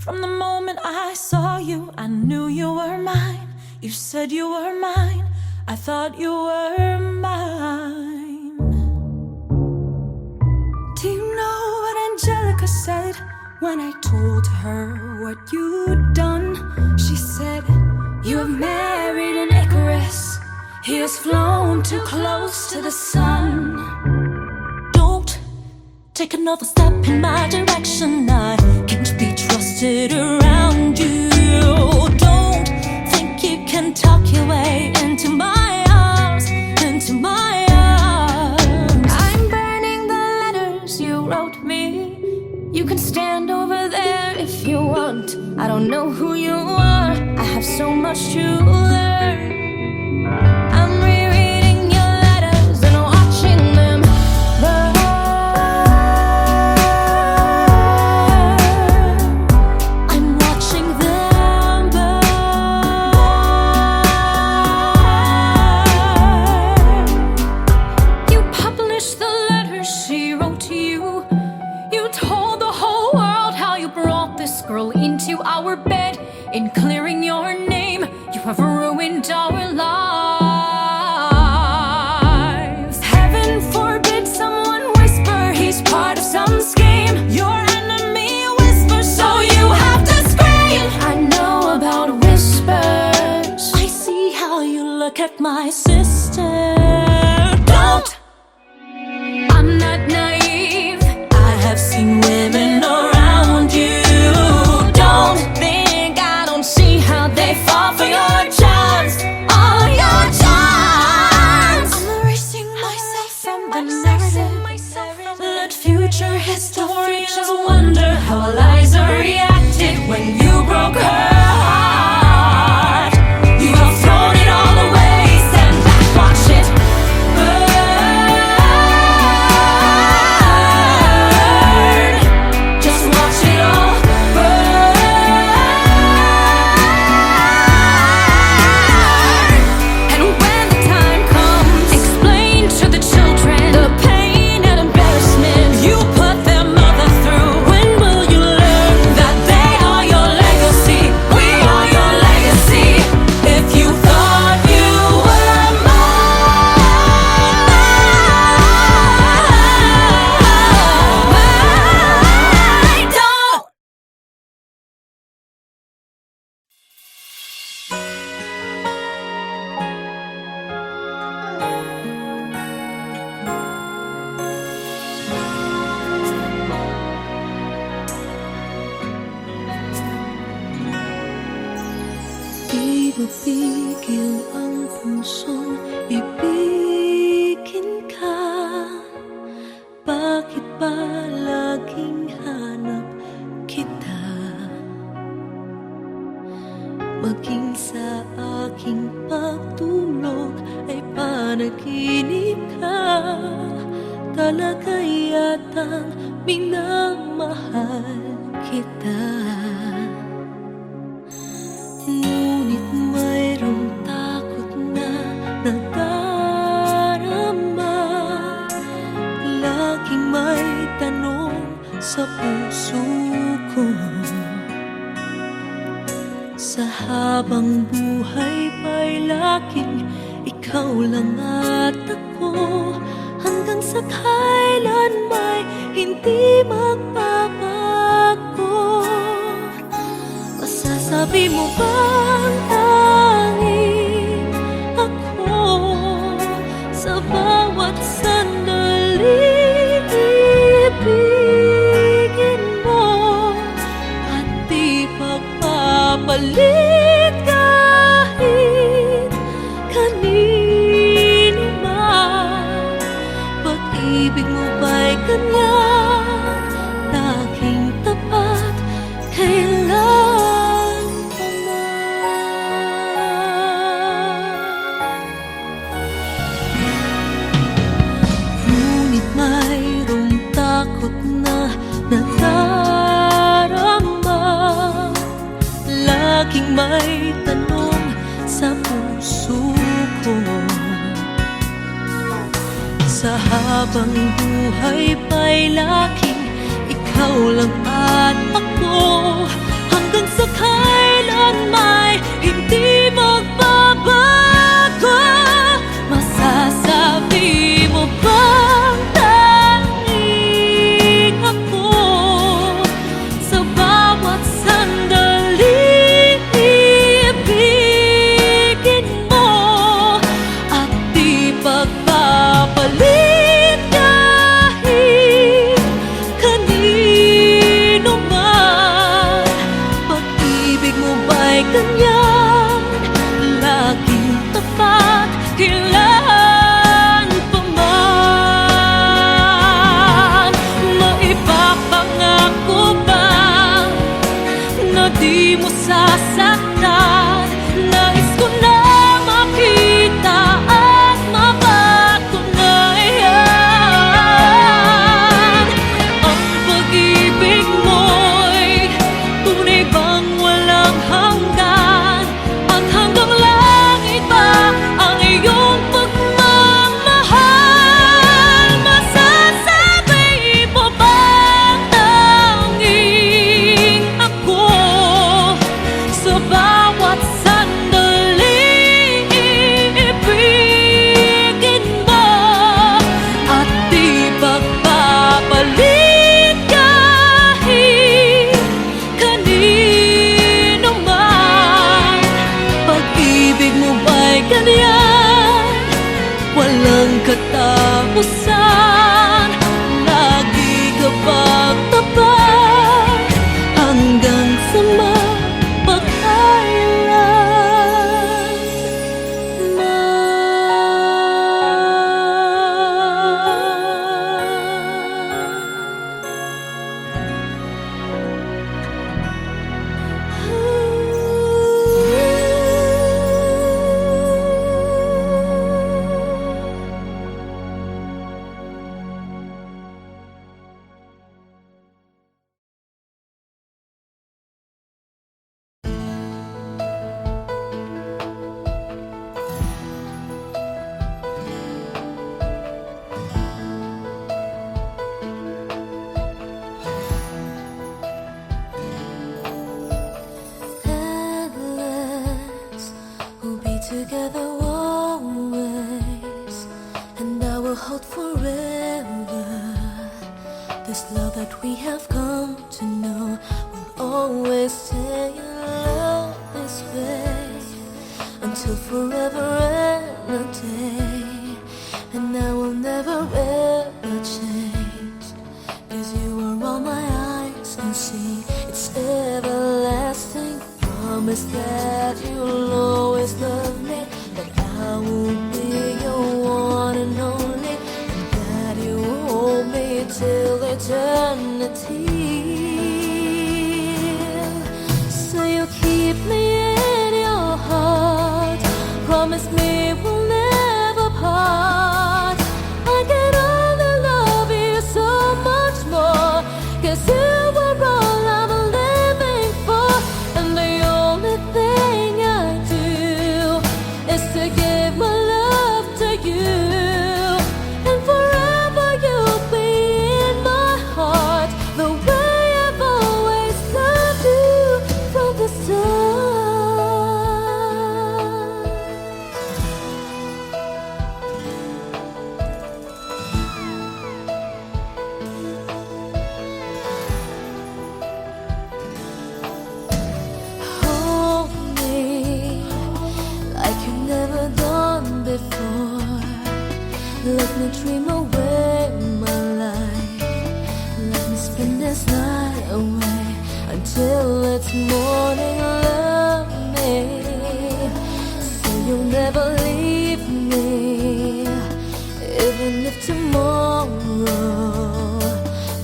From the moment I saw you, I knew you were mine. You said you were mine, I thought you were mine. Do you know what Angelica said when I told her what you'd done? She said, you have married an Icarus. He has flown too close to the sun. Don't take another step in my direction. I can't be trusted around you. Don't think you can talk your way into my arms, into my arms. I'm burning the letters you wrote me. You can stand over there if you want. I don't know who you are, I have so much to learn. I'm rereading your letters and watching them burn. I'm watching them burn. You published the letters she wrote to you. You told the whole world how you brought this girl into our bed. In clearing your name, you have ruined our lives. Heaven forbid someone whisper he's part of some scheme. Your enemy whispers, so you have to scream. I know about whispers. I see how you look at my sister. Don't! I'm not naive. I have seen women around you. Don't think I don't see how they fall for your charms, all your charms. I'm erasing myself from the narrative. Let future historians wonder how Eliza reacted when you broke her heart. You have thrown it all away. Stand back, watch it burn. Just watch it all burn. And when the time comes, explain to the children the pain and embarrassment you put their mother through. When will you learn that they are your legacy? We are your legacy. If you thought you were mine, don't. Di mapigil ang pusong ibigin ka. Bakit ba laging hanap kita? Maging sa aking pagtulog ay panaginip ka. Talaga yatang minamahal kita. Ngunit mayroong takot na nadarama. Laging may tanong sa puso ko. Sa habang buhay pa'y laging ikaw lang at ako. Hanggang sa kailan may hindi magbabago. Masasabi mo bang tanging ako sa bawat sandali ibigin mo at di pagpapalit kahit kanino man? Pag-ibig mo ba'y ganyan laging tapat kailan pa man? Ngunit mayroong takot na nadarama. Laging may tanong sa puso ko. Sa habang buhay pa'y laging ikaw lang at ako. love that we have come to know will always stay in love this way until forever and a day. And I will never ever change, 'cause you are all my eyes can see. It's everlasting. Promise that you'll always love me, that I will be your one and only, and that you will hold me till eternity. So you keep me in your heart. Promise me we'll never part. I can only love you so much more, 'cause you were all I'm living for. And the only thing I do is to give my love to you. And forever you'll be in my heart, the way I've always loved you from the start. Hold me like you've never done before. Let me dream away my life. Let me spend this night away until it's morning. Love me so you'll never leave me, even if tomorrow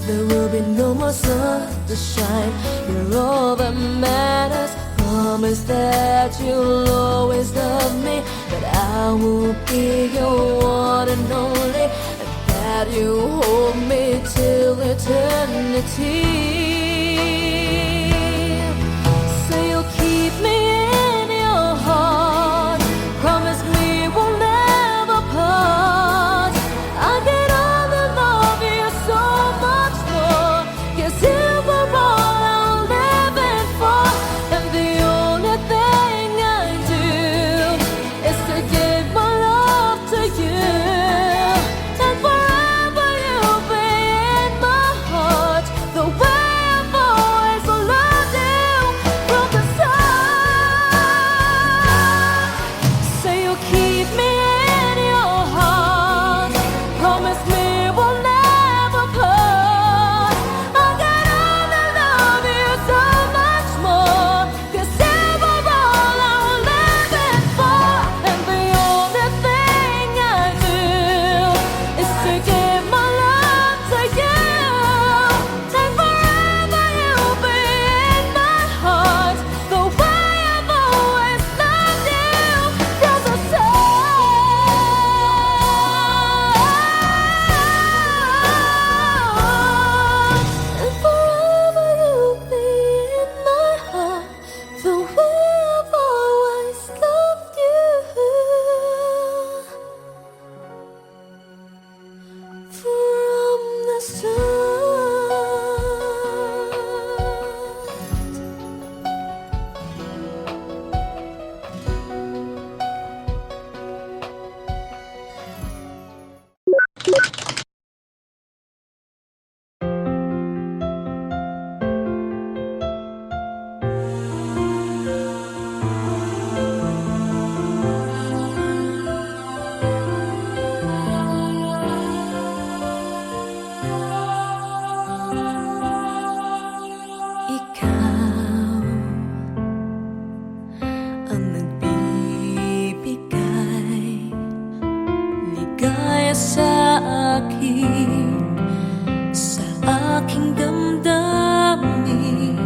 there will be no more sun to shine. You're all that matters. Promise that you'll always love me, that I will be your one and only, and that you hold me till eternity. So you'll keep me in your heart. Promise me we'll never part. I can only love you so much more, 'cause you were all I'm living for. And the only thing I do is to give my love to you. And forever you'll be in my heart, the way I've always loved you from the start. So you'll keep me in your heart. Promise me we'll never part. I can only love you so much more, 'cause you were all I'm living for. And the only thing I do is to give my love to you. And forever you'll be in my heart, the way I've always loved you from the start. And forever you'll be in my heart, the way I've always loved you from the start. Ikaw ang nagbibigay ligaya sa akin, sa aking damdamin.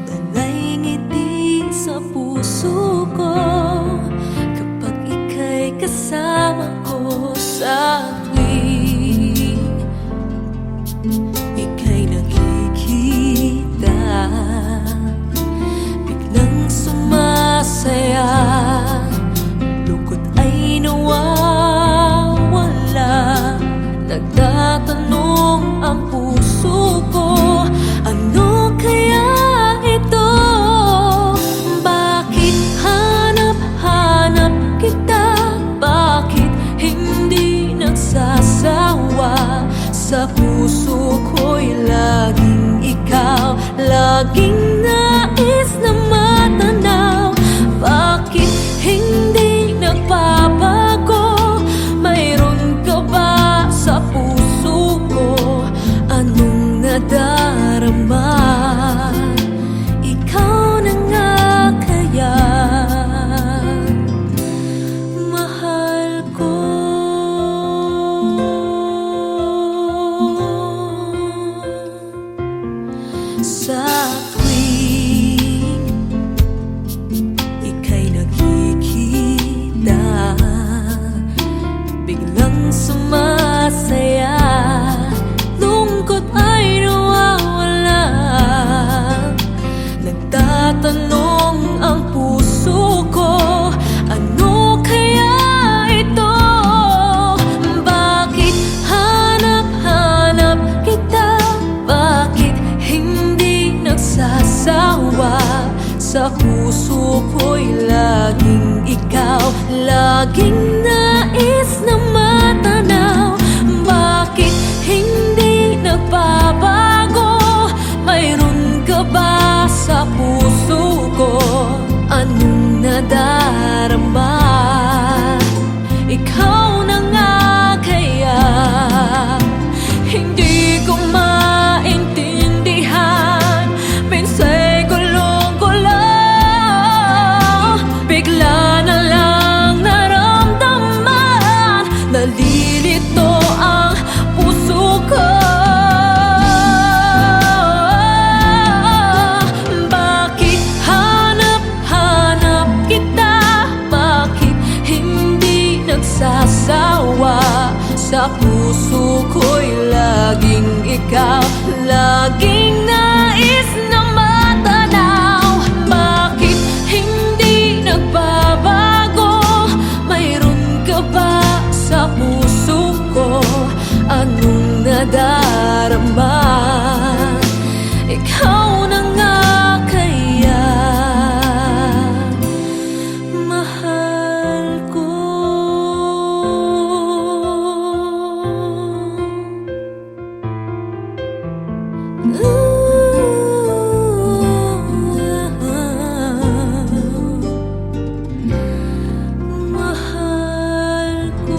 Talay ngiti sa puso ko kapag ika'y kasama ko sa tuwing ika'y nakikita. Biglang sumasaya, lungkot ay nawawala. Nagtatanong ang puso ko, ano kaya ito? Bakit hanap-hanap kita? Bakit hindi nagsasawa? Sa puso ko'y laging nais na matanaw. Bakit hindi nagbabago? Mayroon ka ba sa puso ko? Anong nadarama? Ikaw na nga kaya, mahal ko. Sa tuwing ika'y nakikita, biglang sumasaya, lungkot ay nawawala. Nagtatanong ang puso ko, ano kaya ito? Bakit hanap-hanap kita? Bakit hindi nagsasawa? Sa puso ko'y laging ikaw, laging nais na matanaw. Bakit hindi nagbabago? Mayroon ka ba sa puso ko? Anong nadarama? Ikaw na nga kaya, hindi ko maintindihan. Minsa'y gulong-gulo, bigla na lang naramdaman, nalilito ang puso ko. Bakit hanap-hanap kita? Bakit hindi nagsasawa? Sa puso ko'y laging ikaw, laging nais na matanaw. Bakit hindi nagbabago? Mayroon ka ba sa puso ko? Anong nadarama? Ikaw na nga kaya, mahal ko. Mahal ko.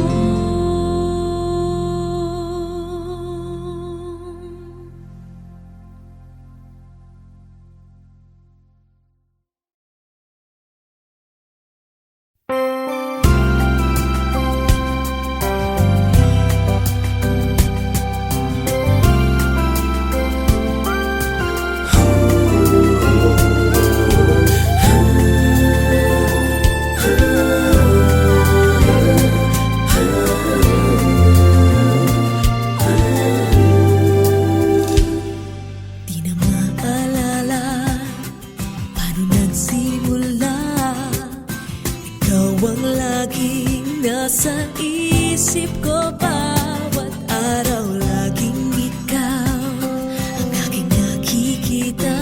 Di na maalala paano nagsimula. Ikaw ang laging nasa isip ko, bawat araw laging ikaw ang aking nakikita.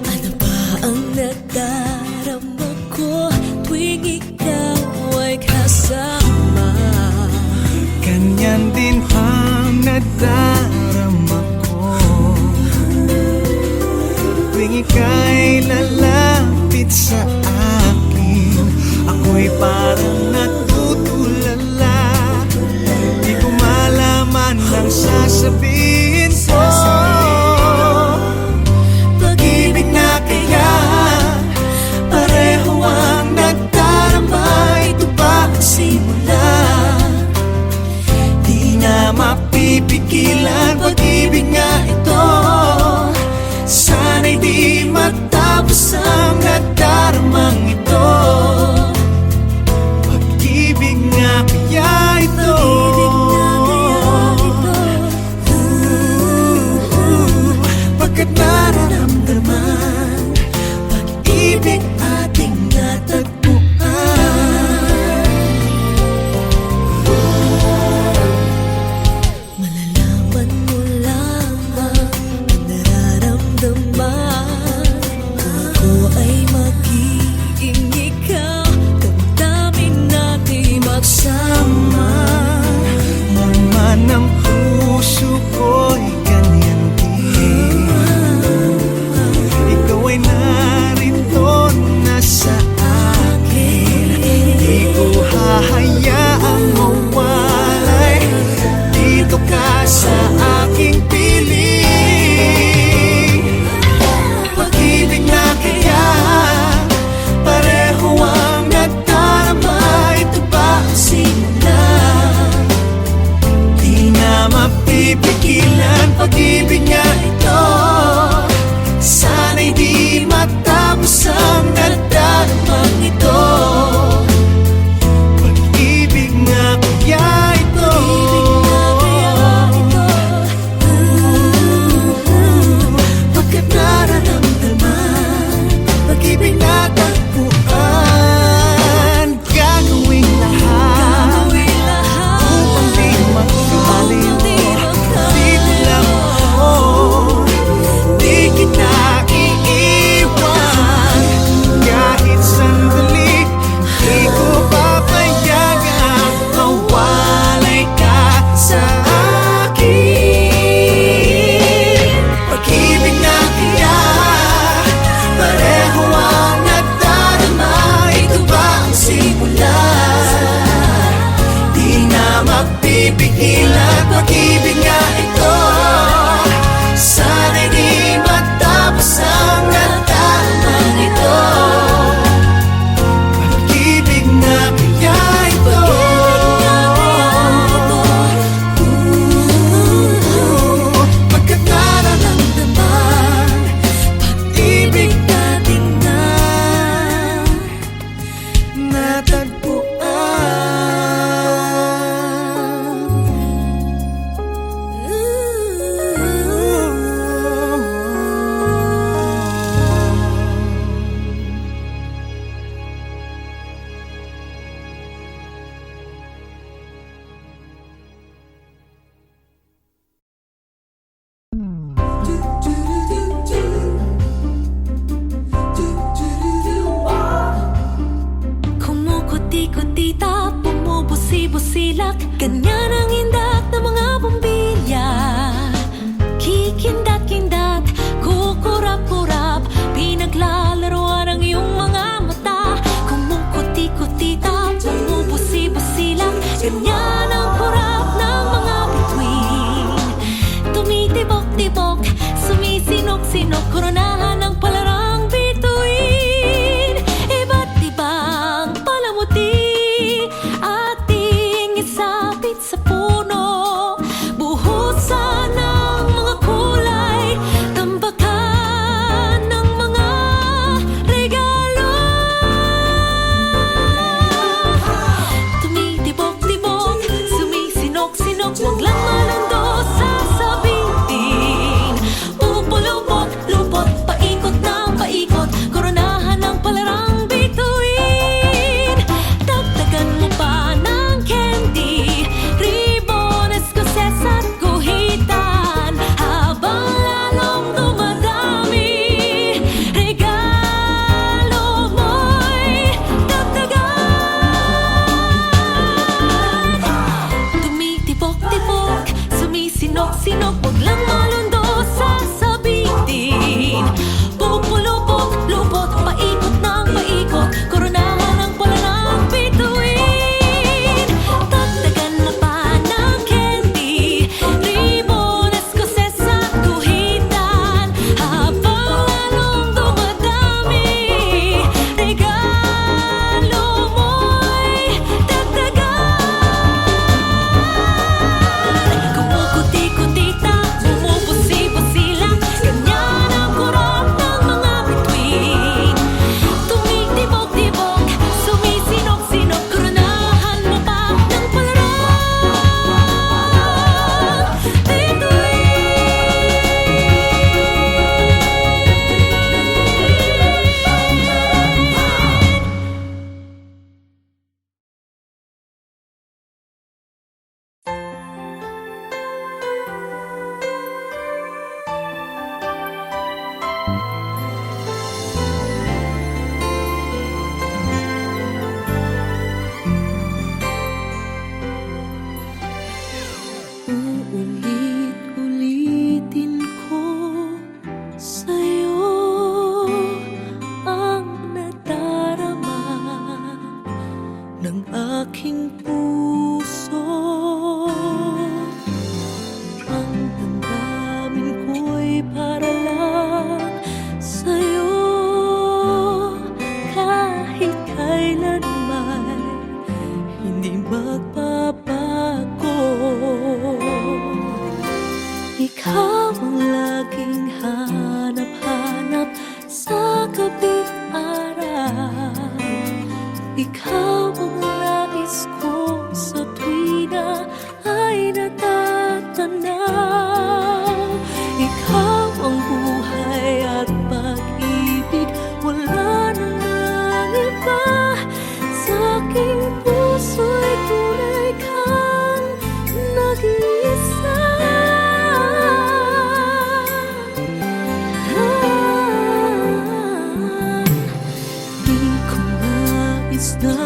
Ano ba ang nadarama ko tuwing ikaw ay kasama? Ganyan din ang nadarama ko tuwing ika'y lalapit sa akin. Ako'y parang natutulala, di ko malaman ang sasabihin ko. Pag-ibig na kaya, pareho ang nadarama. Ito ba ang simula? Di na mapipigilan, pag-ibig nga ito. Sana'y di matapos ang nadaramang ito. Pag-ibig nga kaya ito. Pagkat nararamdaman, pag-ibig ating natagpuan. Malalaman mo lang pag-ibig nga ito. Sana'y di matapos ang nagdarumang ito. Pag-ibig nga kaya ito. Pagkat nararamdaman, pag-ibig na tagpuan. Gagawing lahat upang di magkaliw. Dito lang ako, di kita iiwan. Kahit sandali, di ko papayagang mawalay ka sa akin. Pag-ibig na kaya pareho ang nagdarama. Ito ba ang simula? Di na magpipigil at pag-ibig nga ito. Sana'y di matapos ang nagdarama ito. Pag-ibig na kaya ito. Pagkat nararamdaman, pag-ibig natin na Kumukuti-kutita, bumubusi-busilak, ganyan ang indat ng mga bumbilya. Kikindat-kindat, kukurap-kurap, pinaglalaroan ang iyong mga mata. Kumukuti-kutita, bumubusi-busilak, ganyan ang kurap ng mga bituin. Tumitibok-tibok, sumisinok-sinok, koronahan ng palarang bituin. Iba't ibang palamuti ating isapit sa Ikaw ang laging hanap-hanap sa gabi't araw. Ikaw ang nais ko sa tuwina ay natatanaw. Ikaw ang buhay at pag-ibig, wala nang iba. Sa aking puso'y tunay kang nag-iisa. Di ko nais na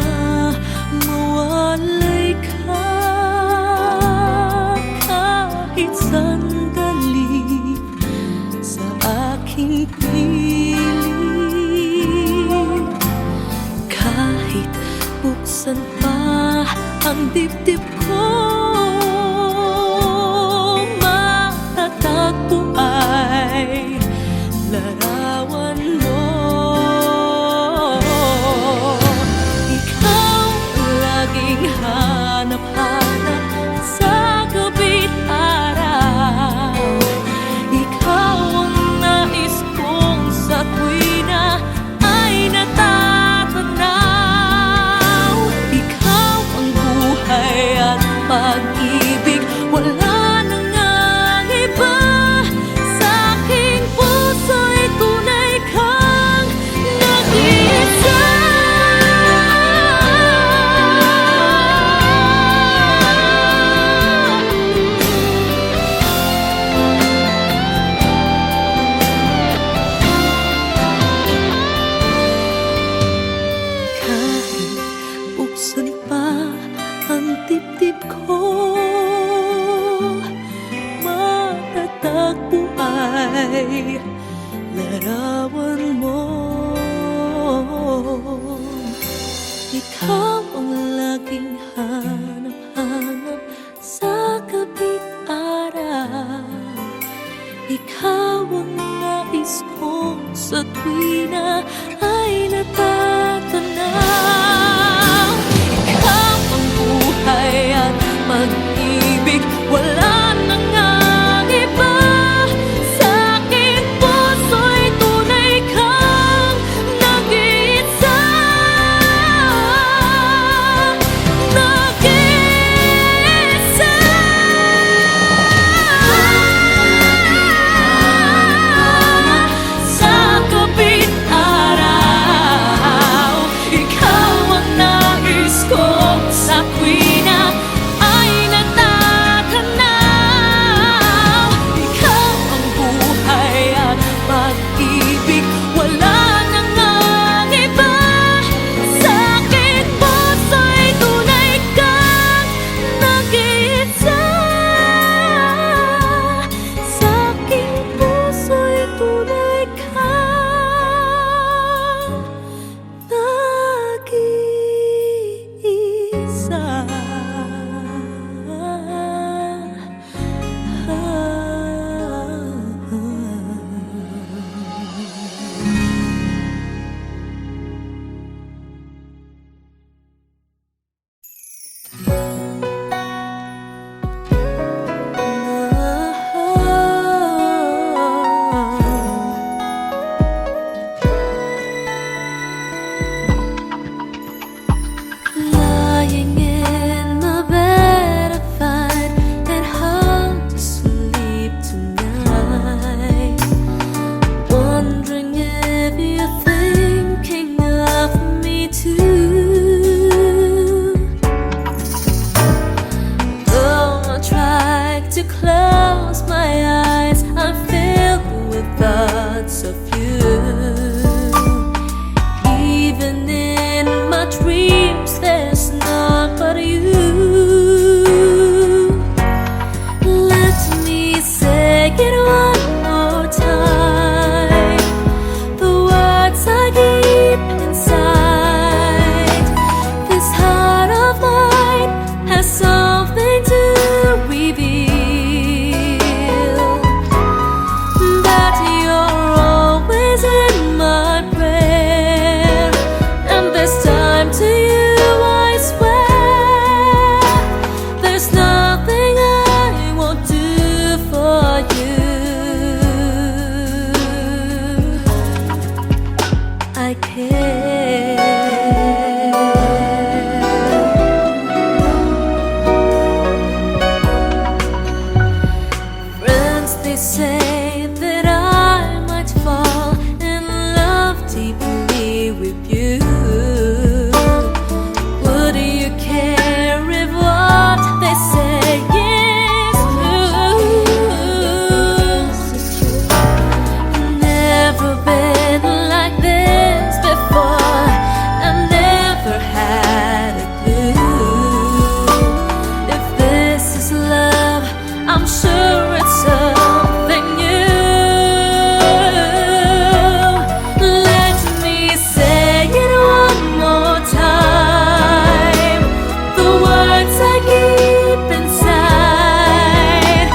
mawalay ka kahit sandali sa aking piling. Kahit buksan pa ang dibdib ko, matatagpo ay larawan mo. Ikaw ang laging hanap-hanap sa gabi't araw. Ikaw ang nais kong sa tuwina ay natatanaw. Ikaw ang buhay at pag-ibig, wala nang ang iba. Sa aking puso'y tunay kang nag-iisa. Kahit buksan pa ang dibdib ko, matatagpo ay larawan mo. Ikaw ang laging hanap-hanap sa gabi't araw. Ikaw ang nais kong sa tuwina ay natatanaw. Ikaw ang buhay at pag-ibig, wala nang ang iba. Sa aking puso'y tunay kang nag-iisa. Nag-iisa. Sa gabi't araw, ikaw that I might fall in love deeply with you. Would you care if what they say is true? Never been like this before. I never had a clue. If this is love, I'm sure it's something new. Let me say it one more time. The words I keep inside.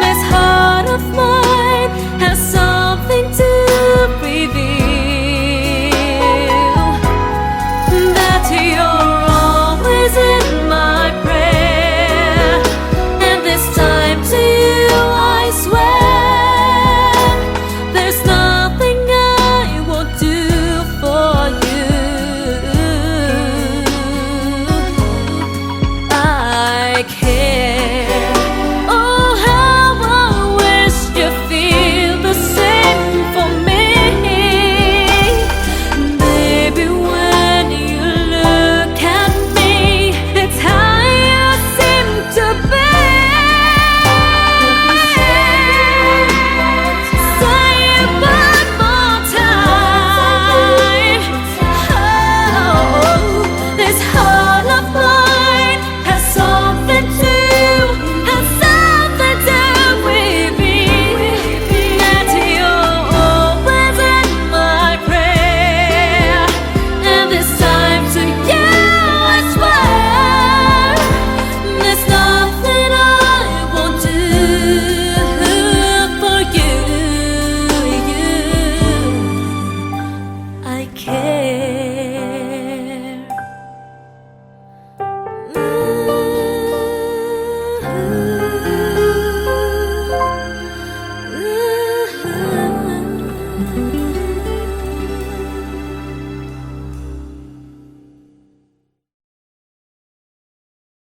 This heart of mine has something to reveal. That you're always in my prayer. And this time to you I swear, there's nothing I won't do for you. I care. Oh, how I wish you feel the same for me. Baby, when you look at me, it's how you seem to be. Say it one more time. Oh, this heart of mine has something to with me. That you're always in my prayer. And this time to you I swear, there's nothing I won't do for you. I care.